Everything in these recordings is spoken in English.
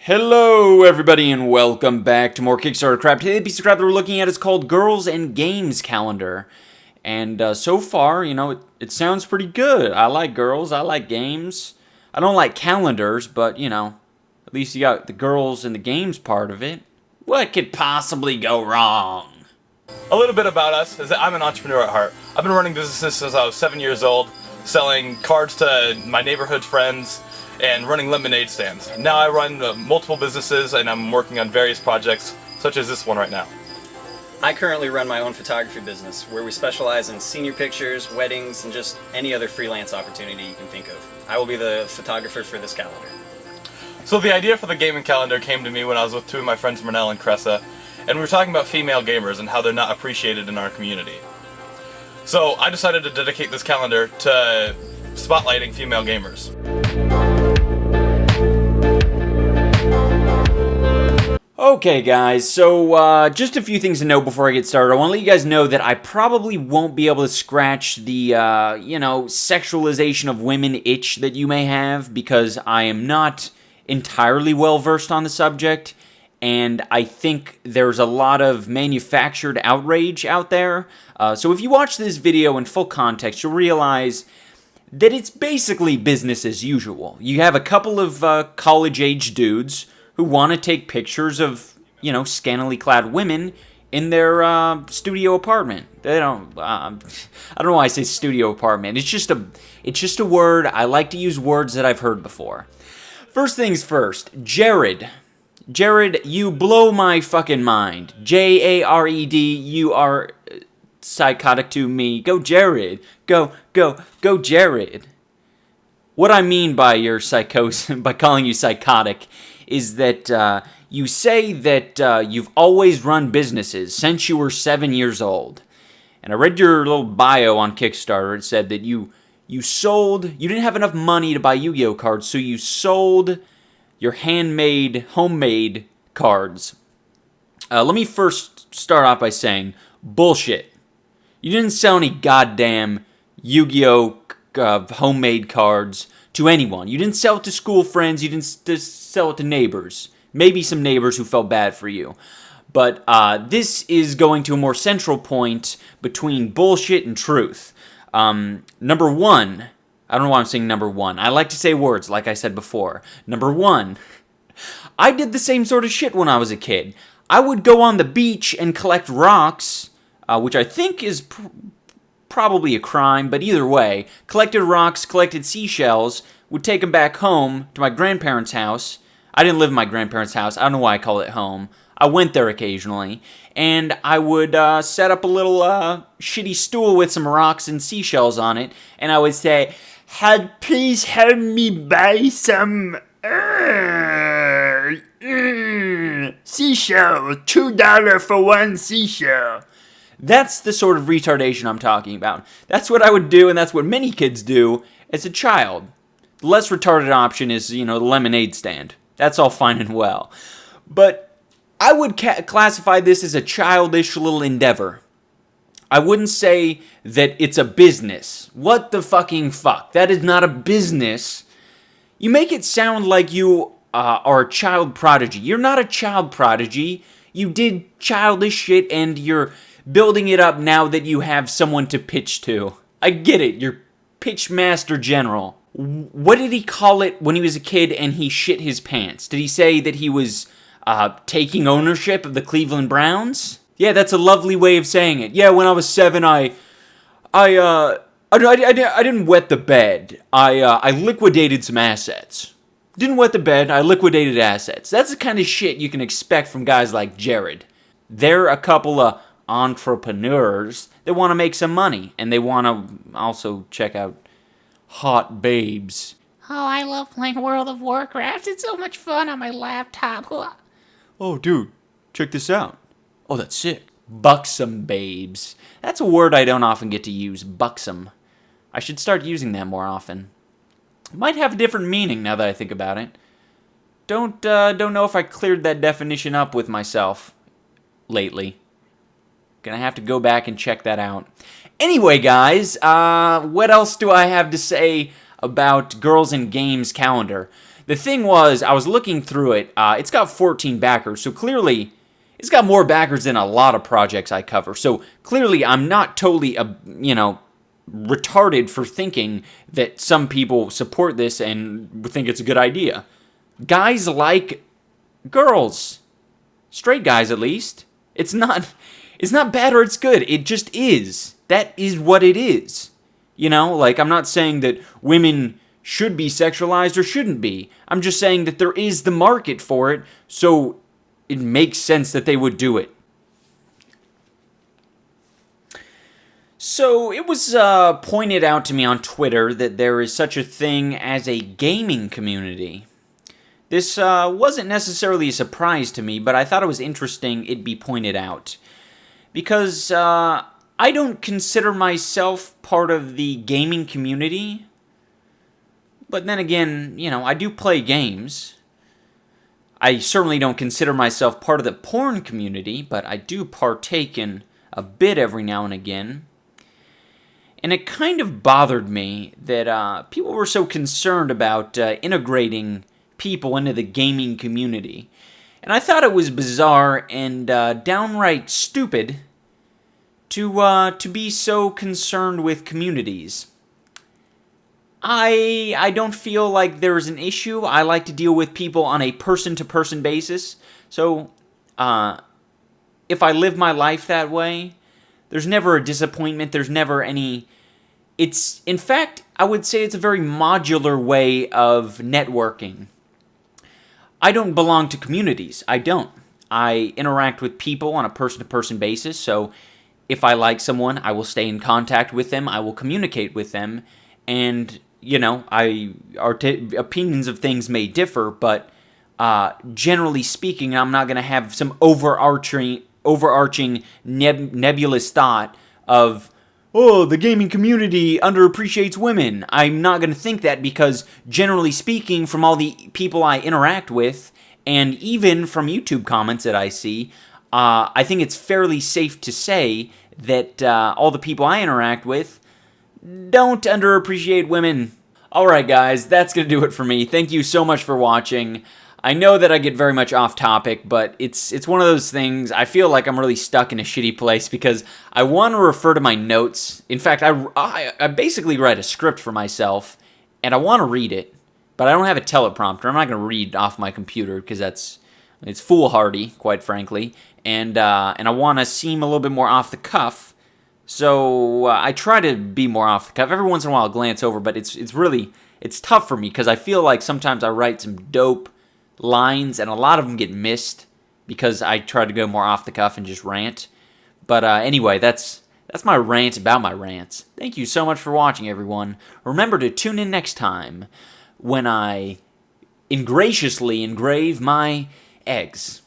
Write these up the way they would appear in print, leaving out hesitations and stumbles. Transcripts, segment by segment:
Hello everybody and welcome back to more Kickstarter crap. Today the piece of crap that we're looking at is called Girls and Games Calendar. And so far, it sounds pretty good. I like girls, I like games. I don't like calendars, but at least you got the girls and the games part of it. What could possibly go wrong? A little bit about us is that I'm an entrepreneur at heart. I've been running businesses since I was 7 years old, selling cards to my neighborhood friends, and running lemonade stands. Now I run multiple businesses and I'm working on various projects, such as this one right now. I currently run my own photography business, where we specialize in senior pictures, weddings, and just any other freelance opportunity you can think of. I will be the photographer for this calendar. So the idea for the gaming calendar came to me when I was with two of my friends, Mernell and Cressa, and we were talking about female gamers and how they're not appreciated in our community. So I decided to dedicate this calendar to spotlighting female gamers. Okay guys, so just a few things to know before I get started. I want to let you guys know that I probably won't be able to scratch the, sexualization of women itch that you may have, because I am not entirely well versed on the subject, and I think there's a lot of manufactured outrage out there. So if you watch this video in full context, you'll realize that it's basically business as usual. You have a couple of college-age dudes who want to take pictures of, scantily clad women in their studio apartment. They don't. I don't know why I say studio apartment. It's just a word. I like to use words that I've heard before. First things first, Jared. Jared, you blow my fucking mind. Jared, you are psychotic to me. Go, Jared. Go, Jared. What I mean by your psychosis, by calling you psychotic, is that you say that you've always run businesses since you were 7 years old. And I read your little bio on Kickstarter. It said that you didn't have enough money to buy Yu-Gi-Oh cards, so you sold your homemade cards. Let me first start off by saying, bullshit. You didn't sell any goddamn Yu-Gi-Oh homemade cards to anyone. You didn't sell it to school friends. You didn't sell it to neighbors. Maybe some neighbors who felt bad for you. But this is going to a more central point between bullshit and truth. Number one, I don't know why I'm saying number one. I like to say words, like I said before. Number one, I did the same sort of shit when I was a kid. I would go on the beach and collect rocks, which I think is probably a crime, but either way, collected rocks, collected seashells, would take them back home to my grandparents' house. I didn't live in my grandparents' house. I don't know why I call it home. I went there occasionally, and I would set up a little shitty stool with some rocks and seashells on it, and I would say, please help me buy some seashell, $2 for one seashell. That's the sort of retardation I'm talking about. That's what I would do, and that's what many kids do as a child. The less retarded option is, the lemonade stand. That's all fine and well. But I would classify this as a childish little endeavor. I wouldn't say that it's a business. What the fucking fuck? That is not a business. You make it sound like you are a child prodigy. You're not a child prodigy. You did childish shit, and you're building it up now that you have someone to pitch to. I get it, you're pitch master general. What did he call it when he was a kid and he shit his pants? Did he say that he was taking ownership of the Cleveland Browns? Yeah, that's a lovely way of saying it. Yeah, when I was 7, I didn't wet the bed. I liquidated some assets. Didn't wet the bed, I liquidated assets. That's the kind of shit you can expect from guys like Jared. They're a couple of entrepreneurs that want to make some money, and they want to also check out hot babes. Oh, I love playing World of Warcraft. It's so much fun on my laptop. Oh, dude, check this out. Oh, that's sick. Buxom babes. That's a word I don't often get to use, buxom. I should start using that more often. It might have a different meaning now that I think about it. Don't know if I cleared that definition up with myself lately. Gonna have to go back and check that out. Anyway, guys, what else do I have to say about Girls and Games calendar? the thing was, I was looking through it. It's got 14 backers, so clearly it's got more backers than a lot of projects I cover. So clearly I'm not totally, retarded for thinking that some people support this and think it's a good idea. Guys like girls. Straight guys, at least. It's not bad or it's good. It just is. That is what it is. You know, like, I'm not saying that women should be sexualized or shouldn't be. I'm just saying that there is the market for it, so it makes sense that they would do it. So, it was pointed out to me on Twitter that there is such a thing as a gaming community. This wasn't necessarily a surprise to me, but I thought it was interesting it be pointed out. Because I don't consider myself part of the gaming community. But then again, you know, I do play games. I certainly don't consider myself part of the porn community, but I do partake in a bit every now and again. And it kind of bothered me that people were so concerned about integrating people into the gaming community. And I thought it was bizarre and downright stupid to be so concerned with communities. I don't feel like there's an issue. I like to deal with people on a person-to-person basis. So, if I live my life that way, there's never a disappointment. There's never any... in fact, I would say it's a very modular way of networking. I don't belong to communities. I don't. I interact with people on a person-to-person basis, so if I like someone, I will stay in contact with them, I will communicate with them, and, you know, our opinions of things may differ, but generally speaking, I'm not going to have some overarching nebulous thought of, oh, the gaming community underappreciates women. I'm not going to think that because, generally speaking, from all the people I interact with, and even from YouTube comments that I see, I think it's fairly safe to say that all the people I interact with don't underappreciate women. Alright guys, that's going to do it for me. Thank you so much for watching. I know that I get very much off topic, but it's one of those things. I feel like I'm really stuck in a shitty place because I want to refer to my notes. In fact, I basically write a script for myself, and I want to read it, but I don't have a teleprompter. I'm not going to read off my computer because it's foolhardy, quite frankly, and I want to seem a little bit more off the cuff. So I try to be more off the cuff. Every once in a while I'll glance over, but it's tough for me because I feel like sometimes I write some dope lines, and a lot of them get missed because I try to go more off the cuff and just rant. But anyway, that's my rant about my rants. Thank you so much for watching, everyone. Remember to tune in next time when I ingraciously engrave my eggs.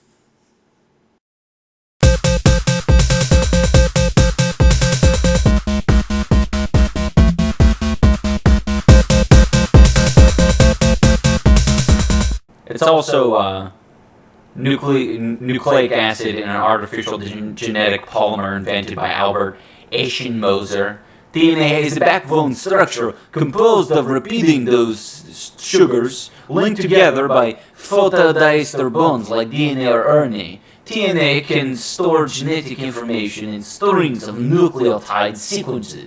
It's also nucleic acid in an artificial genetic polymer invented by Albert Eschenmoser. DNA is a backbone structure composed of repeating those sugars linked together by phosphodiester bonds like DNA or RNA. DNA can store genetic information in strings of nucleotide sequences.